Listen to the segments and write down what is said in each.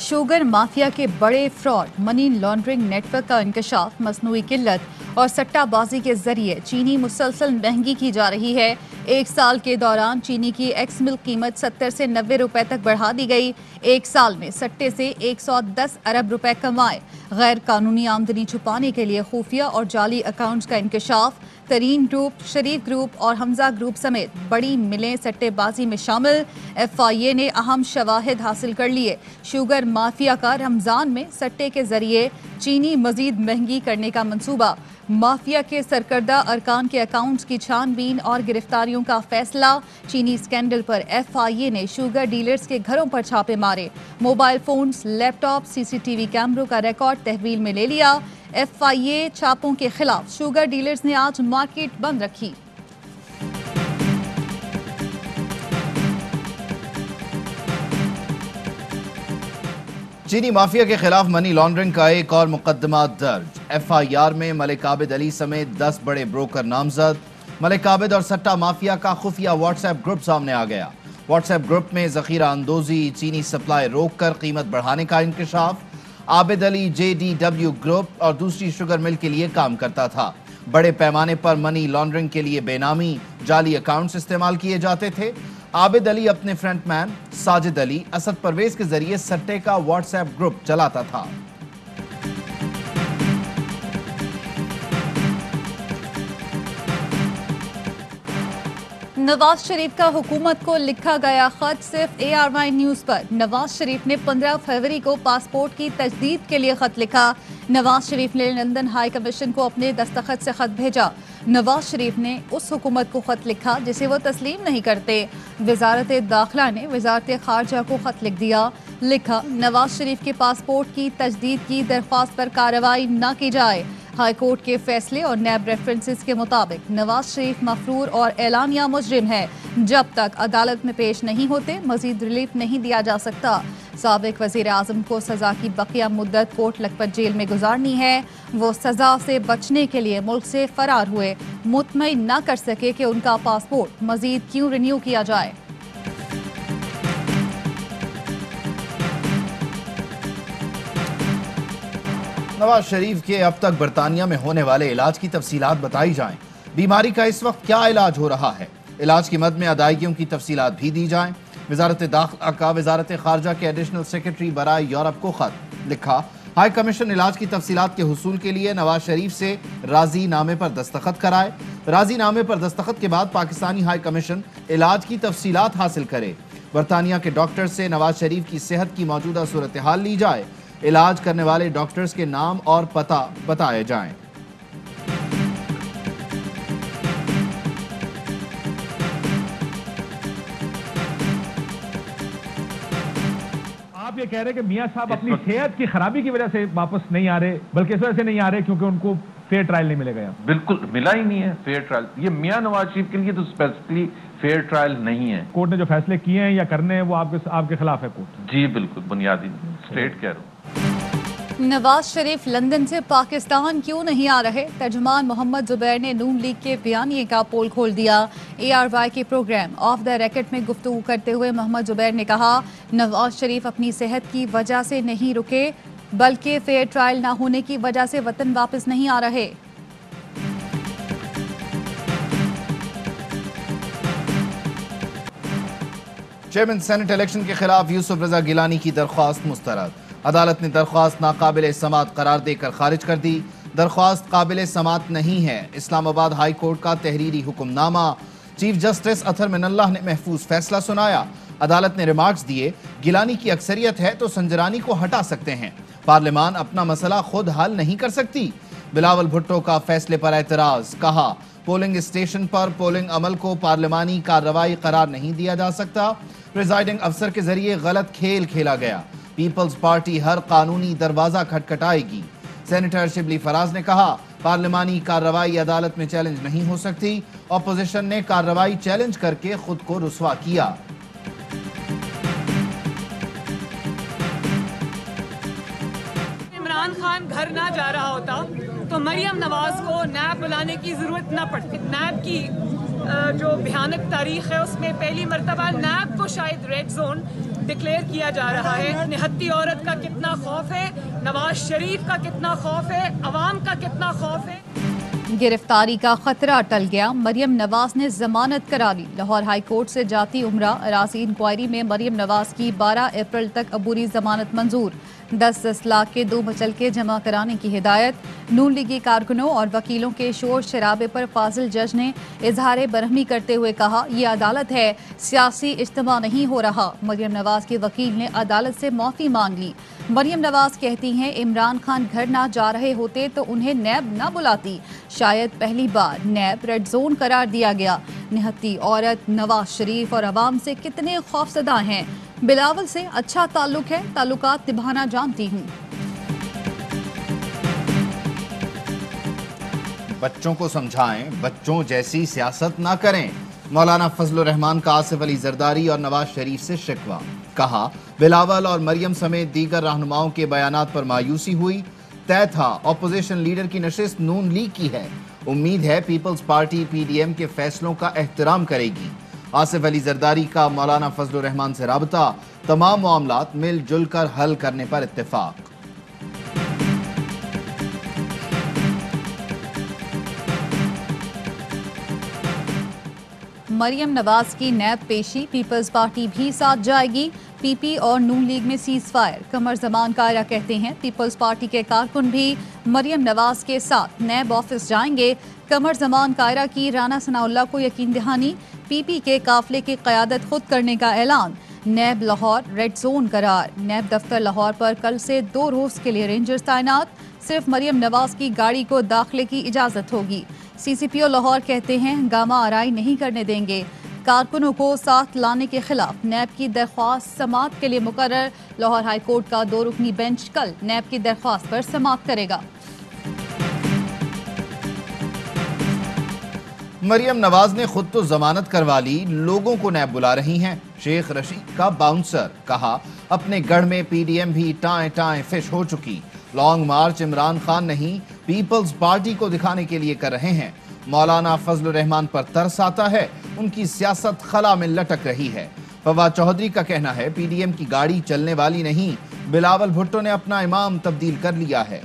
Sugar mafia के बड़े fraud, money laundering network का इंकशाफ, मसनूई किल्लत और सट्टाबाजी के जरिए चीनी मुसलसल महंगी की जा रही है। एक साल के दौरान चीनी की एक्स मिल्क कीमत 70 से 90 रुपए तक बढ़ा दी गई। एक साल में सट्टे से 110 अरब रुपए कमाए। गैर कानूनी आमदनी छुपाने के लिए खुफिया और जाली अकाउंट्स का इंकशाफ। तरीन ग्रुप, शरीफ ग्रुप और हमजा ग्रुप समेत बड़ी मिलें सट्टेबाजी में शामिल। FIA ने अहम शवाहिद हासिल कर लिए। शुगर माफिया का रमजान में सट्टे के जरिए चीनी मजीद महंगी करने का मंसूबा। माफिया के सरकर्दा अरकान के अकाउंट्स की छानबीन और गिरफ्तारियों का फैसला। चीनी स्कैंडल पर FIA ने शुगर डीलर्स के घरों पर छापे मारे। मोबाइल फोन्स, लैपटॉप, CCTV कैमरों का रिकॉर्ड तहवील में ले लिया। FIA छापों के खिलाफ शुगर डीलर्स ने आज मार्केट बंद रखी। चीनी माफिया के खिलाफ मनी लॉन्ड्रिंग का एक और मुकदमा दर्ज। FIR में मलिक आबिद अली समेत 10 बड़े ब्रोकर नामजद। मलिक आबिद और सट्टा माफिया का खुफिया व्हाट्सएप ग्रुप सामने आ गया। व्हाट्सएप ग्रुप में जखीरा अंदोजी, चीनी सप्लाई रोककर कीमत बढ़ाने का इंकशाफ। आबिद अली JDW ग्रुप और दूसरी शुगर मिल के लिए काम करता था। बड़े पैमाने पर मनी लॉन्ड्रिंग के लिए बेनामी जाली अकाउंट्स इस्तेमाल किए जाते थे। आबिद अली अपने फ्रंटमैन साजिद अली, असद परवेज के जरिए सट्टे का व्हाट्सएप ग्रुप चलाता था। नवाज शरीफ का हुकूमत को लिखा गया खत सिर्फ ARY न्यूज पर। नवाज शरीफ ने 15 फरवरी को पासपोर्ट की तजदीद के लिए खत लिखा। नवाज शरीफ ने लंदन हाई कमीशन को अपने दस्तखत से खत भेजा। नवाज शरीफ ने उस हुकूमत को खत लिखा जिसे वो तस्लीम नहीं करते। वजारत दाखिला ने वजारत खारजा को खत लिख दिया। लिखा, नवाज शरीफ के पासपोर्ट की तजदीद की दरख्वास्त पर कार्रवाई न की जाए। हाई कोर्ट के फैसले और नैब रेफरेंसेस के मुताबिक नवाज शरीफ मफरूर और एलानिया मुजरिम है। जब तक अदालत में पेश नहीं होते मजीद रिलीफ नहीं दिया जा सकता। साबिक वजीर आजम को सजा की बकिया मुद्दत कोट लखपत जेल में गुजारनी है। वो सजा से बचने के लिए मुल्क से फरार हुए। मुतमईन न कर सके कि उनका पासपोर्ट मजीद क्यों रिन्यू किया जाए। नवाज शरीफ के अब तक बरतानिया में होने वाले इलाज की तफसीलात बताई जाएं। बीमारी का इस वक्त क्या इलाज हो रहा है, इलाज की मद में अदायगियों की तफसीलात भी दी जाएं। वजारत दाखिला का वजारत खारजा के एडिशनल सेक्रेटरी बराए यूरोप को खत लिखा। हाई कमीशन इलाज की तफसीलात के हुसूल के लिए नवाज शरीफ से राजी नामे पर दस्तखत कराए। राजी नामे पर दस्तखत के बाद पाकिस्तानी हाई कमीशन इलाज की तफसीलात हासिल करे। बरतानिया के डॉक्टर से नवाज शरीफ की सेहत की मौजूदा सूरत हाल ली जाए। इलाज करने वाले डॉक्टर्स के नाम और पता बताए जाएं। आप ये कह रहे हैं कि मियां साहब अपनी सेहत की खराबी की वजह से वापस नहीं आ रहे, बल्कि इस वजह से नहीं आ रहे क्योंकि उनको फेयर ट्रायल नहीं मिलेगा। यहाँ बिल्कुल मिला ही नहीं है फेयर ट्रायल। ये मियां नवाज शरीफ के लिए तो स्पेसिफिकली फेयर ट्रायल नहीं है। कोर्ट ने जो फैसले किए हैं या करने हैं वो आपके खिलाफ है कोर्ट। जी बिल्कुल, बुनियादी स्ट्रेट कह रहा हूँ। नवाज शरीफ लंदन से पाकिस्तान क्यों नहीं आ रहे? तर्जुमान मोहम्मद जुबैर ने नून लीग के बयानिए का पोल खोल दिया। ARY के प्रोग्राम ऑफ द रिकॉर्ड में गुफ्तगू करते हुए मोहम्मद जुबैर ने कहा, नवाज शरीफ अपनी सेहत की वजह से नहीं रुके बल्कि फेयर ट्रायल ना होने की वजह से वतन वापस नहीं आ रहे। चेयरमैन सेनेट इलेक्शन के खिलाफ यूसुफ रजा गिलानी की दरख्वास्त मुस्तरद। अदालत ने दरख्वास्त नाकाबिल समात करार देकर खारिज कर दी। दरख्वास्त काबिल समात नहीं है। इस्लामाबाद हाई कोर्ट का तहरीरी हुक्मनामा। चीफ जस्टिस अथर मिनल्लाह ने महफूज फैसला सुनाया। अदालत ने रिमार्क्स दिए, गिलानी की अक्सरियत है तो संजरानी को हटा सकते हैं, पार्लियामान अपना मसला खुद हल नहीं कर सकती। बिलावल भुट्टो का फैसले पर एतराज। कहा, पोलिंग स्टेशन पर पोलिंग अमल को पार्लियामानी कार्रवाई करार नहीं दिया जा सकता। प्रिजाइडिंग अफसर के जरिए गलत खेल खेला गया। पीपल्स पार्टी हर कानूनी दरवाजा खटखटाएगी। सेनेटर शिबली फराज ने कहा, पार्लियामानी कार्रवाई अदालत में चैलेंज नहीं हो सकती। ऑपोजिशन ने कार्रवाई चैलेंज करके खुद को रुस्वा किया। इमरान खान घर ना जा रहा होता तो मरियम नवाज को नैब बुलाने की जरूरत न पड़ती। नैब की जो भयानक तारीख है उसमें पहली मरतबा नैब को शायद रेड जोन डिक्लेयर किया जा रहा है। निहत्ती औरत का कितना खौफ है, नवाज शरीफ का कितना खौफ है, अवाम का कितना खौफ है। गिरफ्तारी का खतरा टल गया, मरियम नवाज ने जमानत करा ली। लाहौर हाई कोर्ट से जाती उम्रा अराजी इंक्वायरी में मरियम नवाज की 12 अप्रैल तक अबूरी जमानत मंजूर। 10-10 लाख के 2 मुचलके जमा कराने की हिदायत। नून लीगी कारकुनों और वकीलों के शोर शराबे पर फाजिल जज ने इजहार बरहमी करते हुए कहा, यह अदालत है, सियासी इज्तिमा नहीं हो रहा। मरियम नवाज के वकील ने अदालत से माफी मांग ली। मरियम नवाज कहती हैं, इमरान खान घर ना जा रहे होते तो उन्हें नैब ना बुलाती। शायद पहली बार नैब रेड जोन करार दिया गया। निहत्ती औरत नवाज शरीफ और अवाम से कितने खौफजदा हैं। बिलावल से अच्छा ताल्लुक है, ताल्लुकात निभाना जानती हूँ। बच्चों को समझाएं, बच्चों जैसी सियासत ना करें। मौलाना फजलुर रहमान का आसिफ अली जरदारी और नवाज शरीफ से शिकवा। कहा, बिलावल और मरियम समेत दीगर रहनुमाओं के बयानात पर मायूसी हुई। तय था ऑपोजिशन लीडर की नशिस्त नून लीग की है। उम्मीद है पीपल्स पार्टी PDM के फैसलों का एहतराम करेगी। आसिफ अली जरदारी का मौलाना फजलुर रहमान से राबता, तमाम मामलात मिलजुल कर हल करने पर इत्तेफाक। मरियम नवाज की नैब पेशी, पीपल्स पार्टी भी साथ जाएगी। PP और नून लीग में सीज फायर। कमर जमान कायरा कहते हैं, पीपल्स पार्टी के कारकुन भी मरियम नवाज के साथ नैब ऑफिस जाएंगे। कमर जमान कायरा की राना सनाउल्लाह को यकीन दहानी। PP के काफले की क़यादत खुद करने का ऐलान। नैब लाहौर रेड जोन करार। नैब दफ्तर लाहौर पर कल से 2 रोज के लिए रेंजर्स तैनात। सिर्फ मरियम नवाज की गाड़ी को दाखिले की इजाजत होगी। CCPO लाहौर कहते हैं, गामा आराई नहीं करने देंगे। कारकुनों को साथ लाने के खिलाफ नैब की दरख्वास्त समाअत के लिए मुकर्रर। लाहौर हाई कोर्ट का 2 रुकनी बेंच कल नैब की दरख्वास्त पर समाअत करेगा। मरियम नवाज ने खुद तो जमानत करवा ली, लोगों को नैब बुला रही हैं। शेख रशीद का बाउंसर। कहा, अपने गढ़ में PDM भी टाएं टाएं फिश हो चुकी। लॉन्ग मार्च इमरान खान नहीं, पीपल्स पार्टी को दिखाने के लिए कर रहे हैं। मौलाना फजलुर रहमान पर तरस आता है, उनकी सियासत खला में लटक रही है। फवाद चौधरी का कहना है, PDM की गाड़ी चलने वाली नहीं, बिलावल भुट्टो ने अपना इमाम तब्दील कर लिया है।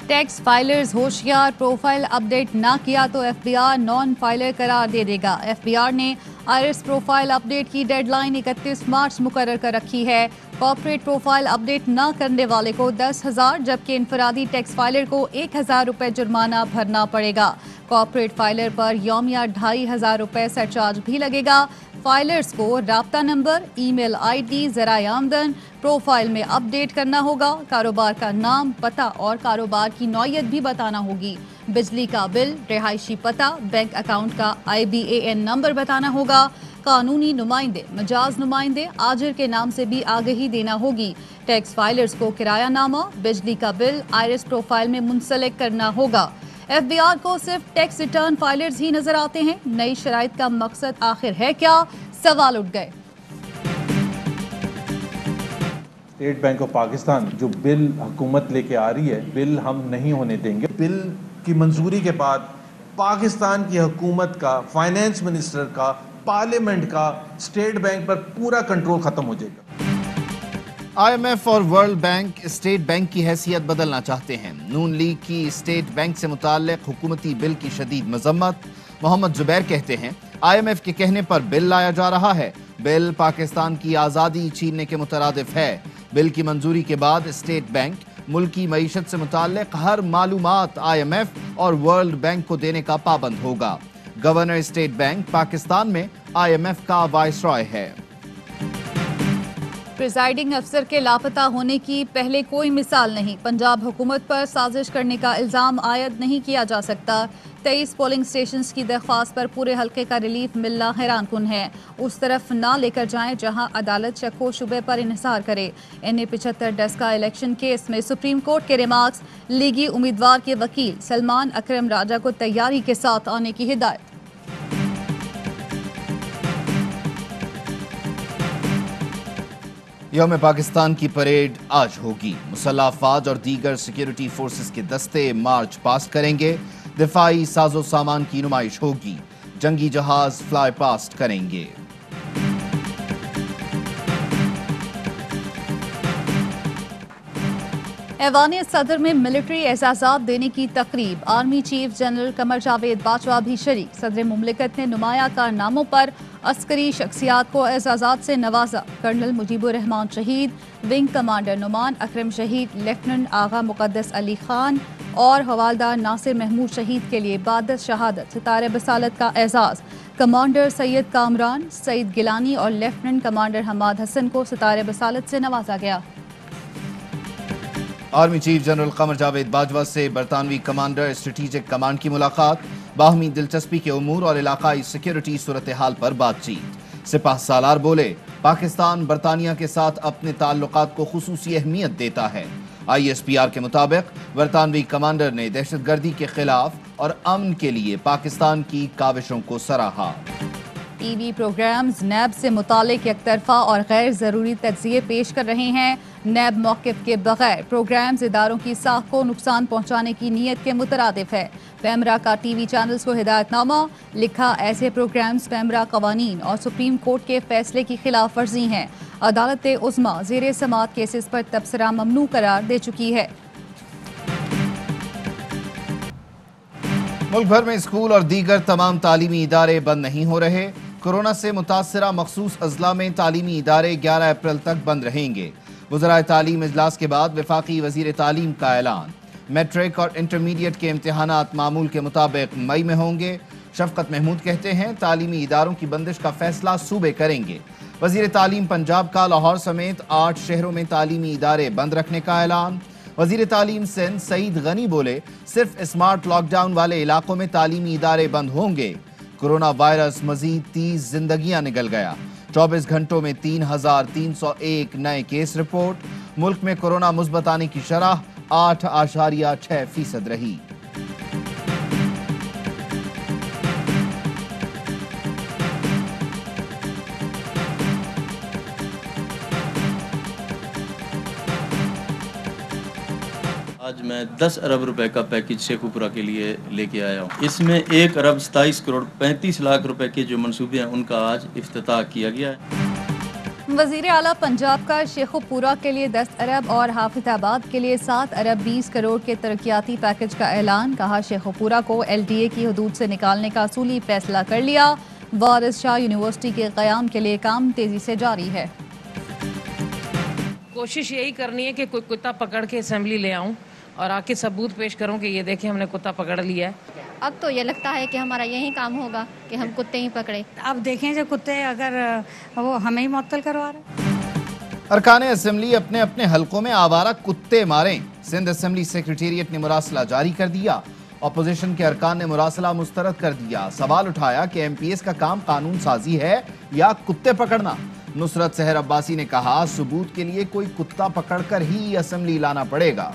टैक्स फाइलर्स होशियार, प्रोफाइल अपडेट ना किया तो FBR नॉन फाइलर करार दे देगा। FBR ने आईरिस प्रोफाइल अपडेट की डेडलाइन 31 मार्च मुकर्रर कर रखी है। कॉर्पोरेट प्रोफाइल अपडेट न करने वाले को 10,000 जबकि इनफरादी टैक्स फाइलर को 1,000 रुपये जुर्माना भरना पड़ेगा। कॉर्पोरेट फाइलर पर यौमिया 2,500 रुपये सरचार्ज भी लगेगा। फाइलर्स को राब्ता नंबर, ईमेल ID, ज़राए आमदन प्रोफाइल में अपडेट करना होगा। कारोबार का नाम, पता और कारोबार की नौयत भी बताना होगी। बिजली का बिल, रिहायशी पता, बैंक अकाउंट का IBAN नंबर बताना होगा। कानूनी नुमाइंदे, मजाज नुमाइंदे, आजिर के नाम से भी आगही देना होगी। टैक्स फाइलर्स को किराया नामा, बिजली का बिल आईरिस प्रोफाइल में मुंसलिक करना होगा। FBR को सिर्फ टैक्स रिटर्न फाइलर्स ही नजर आते हैं। नई शराइत का मकसद आखिर है क्या, सवाल उठ गए। स्टेट बैंक ऑफ पाकिस्तान जो बिल हुकूमत लेके आ रही है, बिल हम नहीं होने देंगे। बिल की मंजूरी के बाद पाकिस्तान की हुकूमत का, फाइनेंस मिनिस्टर का, पार्लियामेंट का स्टेट बैंक पर पूरा कंट्रोल खत्म हो जाएगा। IMF और वर्ल्ड बैंक स्टेट बैंक की हैसियत बदलना चाहते हैं। नून लीग की स्टेट बैंक से मुताल्लिक हुकूमती बिल की शदीद मजम्मत। मोहम्मद जुबैर कहते हैं, IMF के कहने पर बिल लाया जा रहा है। बिल पाकिस्तान की आज़ादी छीनने के मुतरादिफ है। बिल की मंजूरी के बाद स्टेट बैंक मुल्की मईशत से मुताल्लिक हर मालूमात IMF और वर्ल्ड बैंक को देने का पाबंद होगा। गवर्नर स्टेट बैंक पाकिस्तान में IMF का वाइसरॉय है। प्रिजाइडिंग अफसर के लापता होने की पहले कोई मिसाल नहीं। पंजाब हुकूमत पर साजिश करने का इल्ज़ाम आयद नहीं किया जा सकता। 23 पोलिंग स्टेशंस की दरख्वास्त पर पूरे हल्के का रिलीफ मिलना हैरान कुन है। उस तरफ ना लेकर जाएं जहां अदालत शक्को शुबे पर इन्हिसार करे। NA 75 डस्का इलेक्शन केस में सुप्रीम कोर्ट के रिमार्क्स। लीगी उम्मीदवार के वकील सलमान अकरम राजा को तैयारी के साथ आने की हिदायत। यौम पाकिस्तान की परेड आज होगी। मुसल्लह अफवाज और दीगर सिक्योरिटी फोर्सेस के दस्ते मार्च पास्ट करेंगे। दिफाई साजो सामान की नुमाइश होगी। जंगी जहाज फ्लाई पास्ट करेंगे। ऐवान सदर में मिलिट्री एजाज़ात देने की तकरीब, army chief general Qamar Javed Bajwa भी शरीक। सदर मुमलिकत ने नुमाया कारनामों पर अस्करी शख्सियात को एजाज़ात से नवाजा। कर्नल मुजीबुर रहमान शहीद, विंग कमांडर नुमान अकरम शहीद, लेफ्टिनेंट आगा मुकद्दस अली खान और हवालदार नासिर महमूद शहीद के लिए बाद शहादत सितारे बसालत का एजाज़। कमांडर सैयद कामरान, सईद गिलानी और लेफ्टिनेंट कमांडर हमाद हसन को सितारे बसालत से नवाजा गया। Army chief general Qamar Javed Bajwa से बरतानवी कमांडर स्ट्रेटेजिक कमांड की मुलाकात, बाहमी दिलचस्पी के उमूर और इलाकाई सिक्योरिटी सूरत हाल पर बातचीत। सिपाह सालार बोले, पाकिस्तान बरतानिया के साथ अपने ताल्लुकात को खुसूसी अहमियत देता है। ISPR के मुताबिक बरतानवी कमांडर ने दहशतगर्दी के खिलाफ और अमन के लिए पाकिस्तान की काविशों को सराहा। टीवी प्रोग्राम्स नैब से मुतालिक एकतरफा और गैर ज़रूरी तज्ज़िये पेश कर रहे हैं। नैब मौक़िफ़ के बगैर प्रोग्राम्स इदारों की साख को नुकसान पहुँचाने की नीयत के मुतरादिफ है। पैमरा का टीवी चैनल्स को हिदायतनामा, लिखा ऐसे प्रोग्राम्स पैमरा कवानीन और सुप्रीम कोर्ट के फैसले की खिलाफ वर्जी हैं। अदालत उज़्मा ज़ेरे समात केसेस पर तबसरा ममनू करार दे चुकी है। मुल्क भर में स्कूल और दीगर तमाम तालीमी इदारे बंद नहीं हो रहे। कोरोना से मुतासरा मखसूस अजला में तालीमी इदारे 11 अप्रैल तक बंद रहेंगे। वज़राए तालीम इजलास के बाद वफाकी वज़ीर तालीम का ऐलान। मैट्रिक और इंटरमीडिएट के इम्तिहानात मामूल के मुताबिक मई में होंगे। शफकत महमूद कहते हैं, तालीमी इदारों की बंदिश का फैसला सूबे करेंगे। वज़ीर तालीम पंजाब का लाहौर समेत 8 शहरों में तालीमी इदारे बंद रखने का ऐलान। वज़ीर तालीम सिंध सईद गनी बोले, सिर्फ स्मार्ट लॉकडाउन वाले इलाकों में तालीमी इदारे बंद होंगे। कोरोना वायरस मजीद 30 जिंदगियां निगल गया। 24 घंटों में 3,301 नए केस रिपोर्ट। मुल्क में कोरोना मुस्बत आने की शरह 8.6% रही। आज मैं 10 अरब रुपए का पैकेज शेखुपुरा के लिए लेके आया हूँ। इसमें 1 अरब 27 करोड़ 35 लाख रुपए के जो मंसूबे हैं उनका आज इफ्तिताह किया गया है। वज़ीर आला पंजाब का शेखुपुरा के लिए 10 अरब और हाफिजाबाद के लिए 7 अरब 20 करोड़ के तरक्याती पैकेज का ऐलान। कहा, शेखुपुरा को LDA की हदूद से निकालने का असूली फैसला कर लिया। वारिस शाह यूनिवर्सिटी के क़याम के लिए काम तेजी से जारी है। कोशिश यही करनी है कि कोई कुत्ता पकड़ के असेंबली ले आऊं और आके सबूत पेश करूं कि ये देखें हमने कुत्ता पकड़ लिया है। अब तो ये लगता है कि हमारा यही काम होगा कि हम कुत्ते ही पकड़े। अब देखें जो कुत्ते अगर वो हमें ही मुअत्तल करवा रहे। अरकान असेंबली अपने अपने हलकों में आवारा कुत्ते मारें। सिंध असेंबली सेक्रेटेरिएट ने मुरासला जारी कर दिया। अपोजिशन के अरकान ने मुरासला मुस्तरद कर दिया। सवाल उठाया कि MPS का काम कानून साजी है या कुत्ते पकड़ना। नुसरत सहर अब्बासी ने कहा, सबूत के लिए कोई कुत्ता पकड़कर ही असेंबली लाना पड़ेगा।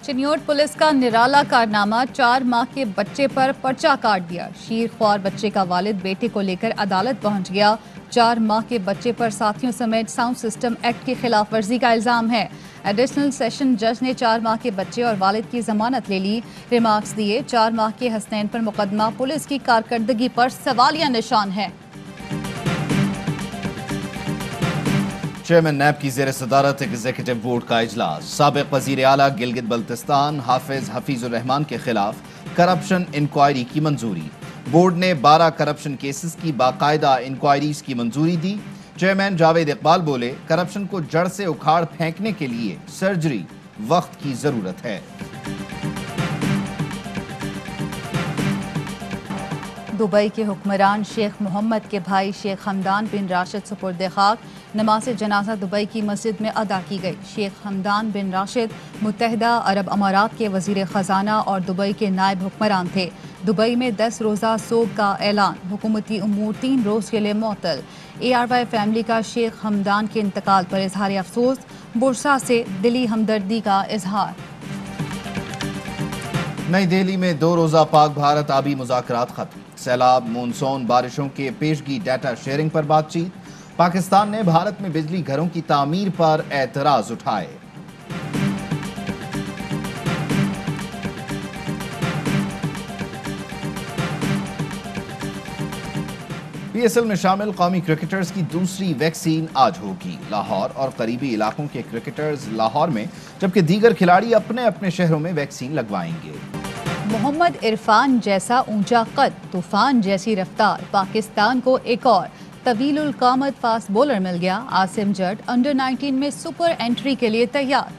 चिन्योट पुलिस का निराला कारनामा, 4 माह के बच्चे पर पर्चा काट दिया। शीर ख्वार बच्चे का वालिद बेटे को लेकर अदालत पहुंच गया। 4 माह के बच्चे पर साथियों समेत साउंड सिस्टम एक्ट की खिलाफ वर्जी का इल्जाम है। एडिशनल सेशन जज ने 4 माह के बच्चे और वालिद की जमानत ले ली। रिमार्क्स दिए, 4 माह के हसनैन पर मुकदमा पुलिस की कारकर्दगी पर सवालिया निशान है। चेयरमैन नैब की ज़ेर सदारत एग्जीक्यूटिव बोर्ड का इजलास। साबिक वज़ीर आला गिलगित बल्तिस्तान हाफिज हफीजुर रहमान के खिलाफ करप्शन इंक्वायरी की मंजूरी। बोर्ड ने 12 करप्शन केसेस की बाकायदा इंक्वायरीज की मंजूरी दी। चेयरमैन जावेद इकबाल बोले, करप्शन को जड़ से उखाड़ फेंकने के लिए सर्जरी वक्त की जरूरत है। दुबई के हुक्मरान शेख मोहम्मद के भाई शेख हमदान बिन राशिद सुपुर्द खाक। नमाज जनाजा दुबई की मस्जिद में अदा की गई। शेख हमदान बिन राशिद मुत्तहिदा अरब अमारात के वज़ीर ख़जाना और दुबई के नायब हुक्मरान थे। दुबई में 10 रोज़ा सोग का ऐलान। हुकूमती उमूर 3 रोज़ के लिए मुअत्तल। ARY फैमिली का शेख हमदान के इंतकाल पर इजहार अफसोस। बुरसा से दिली हमदर्दी का इजहार। नई दिल्ली में 2 रोज़ा पाक भारत आबी मुज़ाकरात खत्म। सैलाब, मानसून, बारिशों के पेशगी डाटा शेयरिंग पर बातचीत। पाकिस्तान ने भारत में बिजली घरों की तामीर पर एतराज उठाए। PSL में शामिल कौमी क्रिकेटर्स की दूसरी वैक्सीन आज होगी। लाहौर और करीबी इलाकों के क्रिकेटर्स लाहौर में, जबकि दीगर खिलाड़ी अपने अपने शहरों में वैक्सीन लगवाएंगे। मोहम्मद इरफान जैसा ऊंचा कद, तूफान जैसी रफ्तार, पाकिस्तान को एक और तवीलुल कामत फास्ट बॉलर मिल गया। आसिम जट अंडर 19 में सुपर एंट्री के लिए तैयार।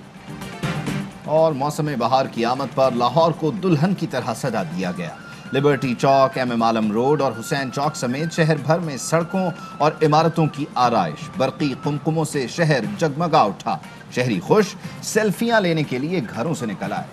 और मौसम बहार की आमद पर लाहौर को दुल्हन की तरह सजा दिया गया। लिबर्टी चौक, MM आलम रोड और हुसैन चौक समेत शहर भर में सड़कों और इमारतों की आराइश, बरकी कुमकुमों से शहर जगमगा उठा। शहरी खुश, सेल्फियां लेने के लिए घरों से निकल आए।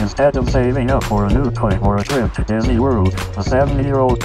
Instead of saving up for a new toy or a trip to Disney World, a 7-year-old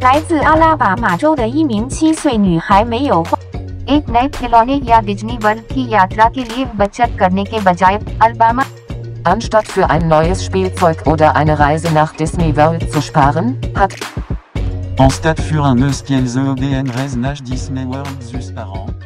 来自阿拉巴马州的一名7岁女孩没有 एक नए खिलौने या डिज्नी वर्ल्ड की यात्रा के लिए बचत करने के बजाय Alabama Anstatt für ein neues Spielzeug oder eine Reise nach Disney World zu sparen, hat Anstatt für un neus Spielzeug oder eine Reise nach Disney World zu sparen,